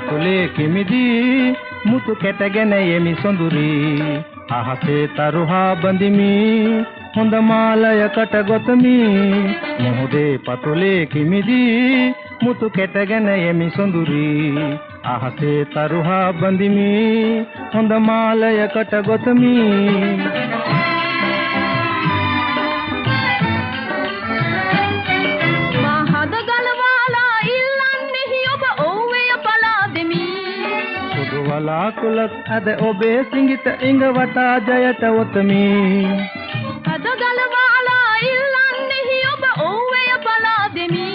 පතුලේ කිමිදි මුතු කැටගෙන යෙමි සොඳුරි අහසේ තරුහා බඳිමි හොඳ මාලයකට ගොතමි මොහොතේ පතුලේ කිමිදි මුතු කැටගෙන යෙමි සොඳුරි අහසේ තරුහා බඳිමි හොඳ මාලයකට ගොතමි වලාකුලක් අද ඔබේ සිඟිත ඉඟ වටා ජයට ඔතමි අද ගලවාලා ඉල්ලන්නේහි ඔබ ඕවැය බලා දෙමි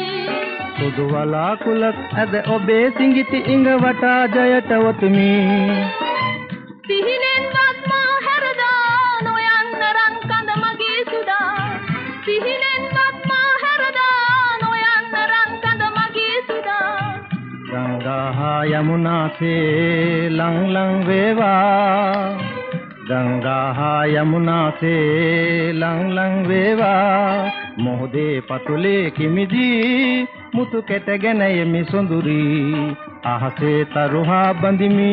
සුදු වලාකුලක් අද ඔබේ සිඟිත ඉඟ වටා ජයට ඔතමි සිහිනෙන්වත් මා හැරදා නොයන්න රන් කඳ මගේ සුදා සිහිනෙන්වත් මා හැරදා නොයන්න රන් කඳ මගේ සුදා ගංගා යමුනාසේ ලං ලං වේවා ගංගා යමුනාසේ ලං ලං වේවා මොහොතේ පතුලේ කිමිදි මුතු කැටගෙන යෙමි සොඳුරි අහසේ තරුහා බඳිමි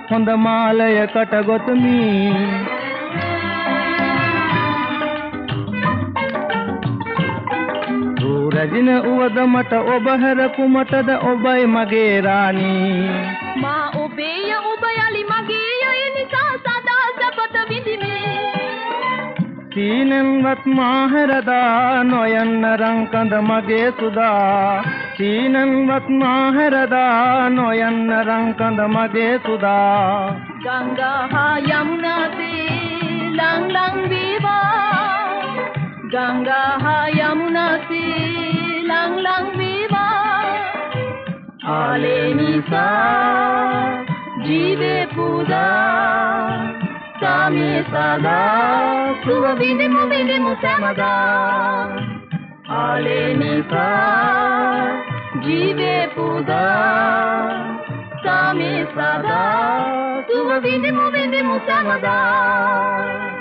හොඳ මාලයකට ගොතමි රජින උවද මට ඔබ හැර කුමටද ඔබයි මගේ රාණී මා ඔබේය ඔබ යලි මගේය ඒ නිසා සදා සපත විඳිමි සීනෙන්වත් මා හැරදා නොයන්න රන් කඳ මගේ සුදා සීනෙන්වත් මා හැරදා නොයන්න රන් කඳ මගේ සුදා ගංගා යමුනාසේ ලං ලං වේවා ගංගා යමුනාසේ ලං ලං වේවා ආලේ නිසා ජීවේ පුදා සාමේ සදා සුව විඳිමු සමදා ආලේ නිසා ජීවේ පුදා සාමේ සදා සුව විඳිමු සමදා